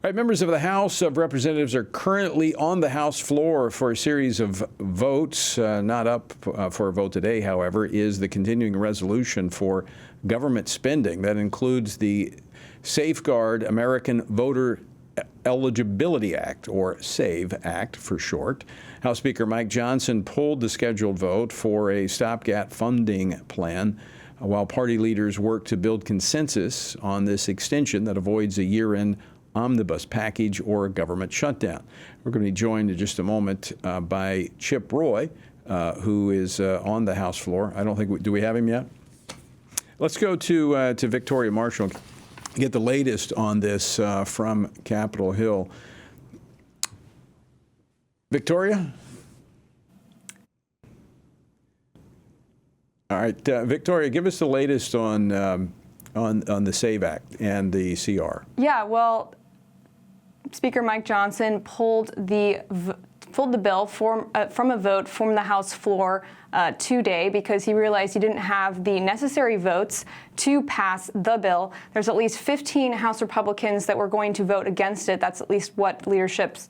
All right, members of the House of Representatives are currently on the House floor for a series of votes. Not up for a vote today, however, is the continuing resolution for government spending. That includes the Safeguard American Voter Eligibility Act, or SAVE Act for short. House Speaker Mike Johnson pulled the scheduled vote for a stopgap funding plan while party leaders work to build consensus on this extension that avoids a year-end omnibus package or a government shutdown. We're going to be joined in just a moment by Chip Roy, who is on the House floor. I don't think do we have him yet? Let's go to Victoria Marshall, get the latest on this from Capitol Hill. Victoria? All right, Victoria, give us the latest on the SAVE Act and the CR. Yeah, well, Speaker Mike Johnson pulled the bill from a vote from the House floor today because he realized he didn't have the necessary votes to pass the bill. There's at least 15 House Republicans that were going to vote against it. That's at least what leadership's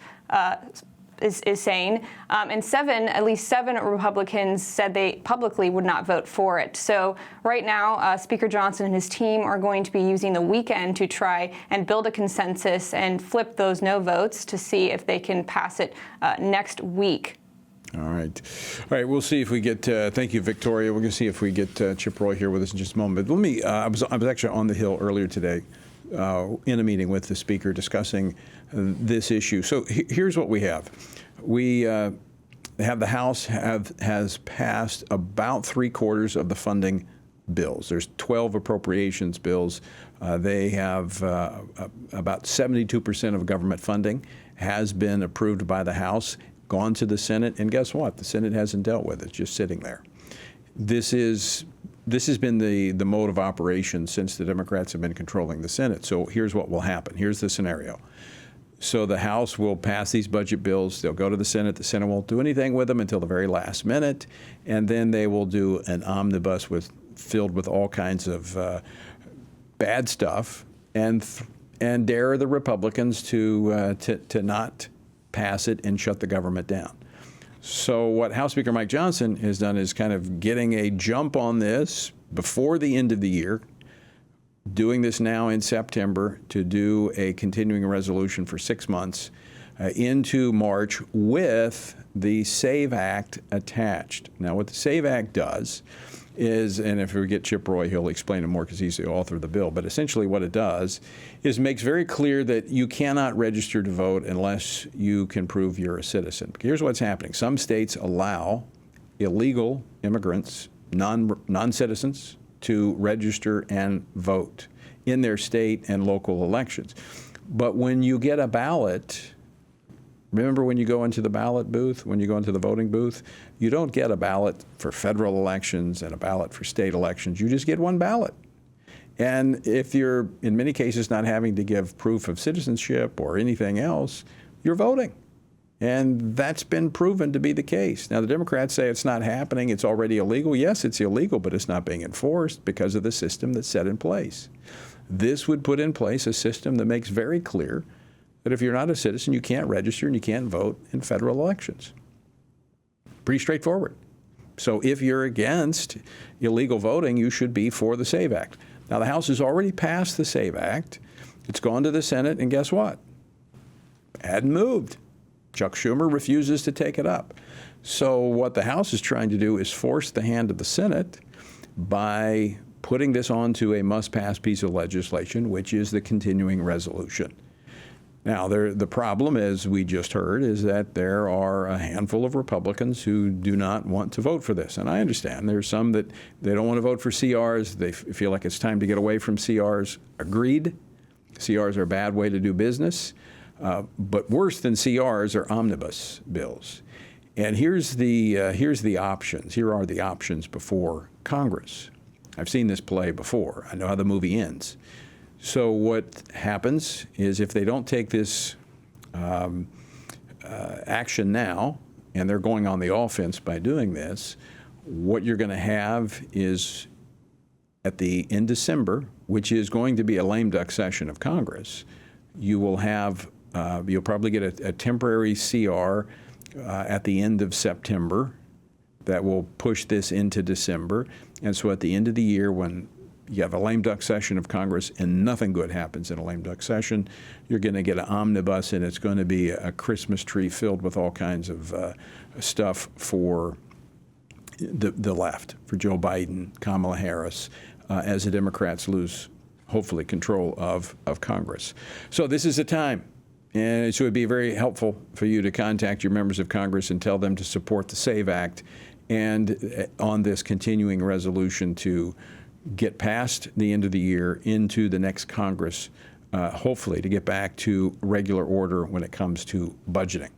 is saying. And at least seven Republicans said they publicly would not vote for it. So right now, Speaker Johnson and his team are going to be using the weekend to try and build a consensus and flip those no votes to see if they can pass it next week. All right. We'll see if we get. Thank you, Victoria. We're going to see if we get Chip Roy here with us in just a moment. But let me. I was actually on the Hill earlier today in a meeting with the Speaker discussing this issue. So here's what we have. We have the House has passed about 3/4 of the funding bills. There's 12 appropriations bills. They have about 72% of government funding has been approved by the House, gone to the Senate, and guess what? The Senate hasn't dealt with it. It's just sitting there. This has been the mode of operation since the Democrats have been controlling the Senate. So here's what will happen. Here's the scenario. So the House will pass these budget bills. They'll go to the Senate. The Senate won't do anything with them until the very last minute, and then they will do an omnibus filled with all kinds of bad stuff, and dare the Republicans to not pass it and shut the government down. So what House Speaker Mike Johnson has done is kind of getting a jump on this before the end of the year, doing this now in September to do a continuing resolution for 6 months into March with the SAVE Act attached. Now, what the SAVE Act does is, and if we get Chip Roy, he'll explain it more because he's the author of the bill, but essentially what it does is makes very clear that you cannot register to vote unless you can prove you're a citizen. Here's what's happening. Some states allow illegal immigrants, non-citizens, to register and vote in their state and local elections. But when you get a ballot, remember when you go into the ballot booth, when you go into the voting booth, you don't get a ballot for federal elections and a ballot for state elections. You just get one ballot. And if you're, in many cases, not having to give proof of citizenship or anything else, you're voting. And that's been proven to be the case. Now, the Democrats say it's not happening, it's already illegal. Yes, it's illegal, but it's not being enforced because of the system that's set in place. This would put in place a system that makes very clear that if you're not a citizen, you can't register and you can't vote in federal elections. Pretty straightforward. So if you're against illegal voting, you should be for the SAVE Act. Now, the House has already passed the SAVE Act. It's gone to the Senate, and guess what? It hadn't moved. Chuck Schumer refuses to take it up. So what the House is trying to do is force the hand of the Senate by putting this onto a must-pass piece of legislation, which is the continuing resolution. Now, the problem, as we just heard, is that there are a handful of Republicans who do not want to vote for this. And I understand there's some that they don't want to vote for CRs. They feel like it's time to get away from CRs. Agreed. CRs are a bad way to do business. But worse than CRs are omnibus bills. And here's the options. Here are the options before Congress. I've seen this play before. I know how the movie ends. So what happens is if they don't take this action now, and they're going on the offense by doing this, what you're going to have is in December, which is going to be a lame duck session of Congress, you will have, you'll probably get a temporary CR at the end of September that will push this into December. And so at the end of the year, when you have a lame duck session of Congress and nothing good happens in a lame duck session, you're going to get an omnibus, and it's going to be a Christmas tree filled with all kinds of stuff for the left, for Joe Biden, Kamala Harris, as the Democrats lose, hopefully, control of Congress. So this is a time. And so it would be very helpful for you to contact your members of Congress and tell them to support the SAVE Act and on this continuing resolution to get past the end of the year into the next Congress, hopefully to get back to regular order when it comes to budgeting.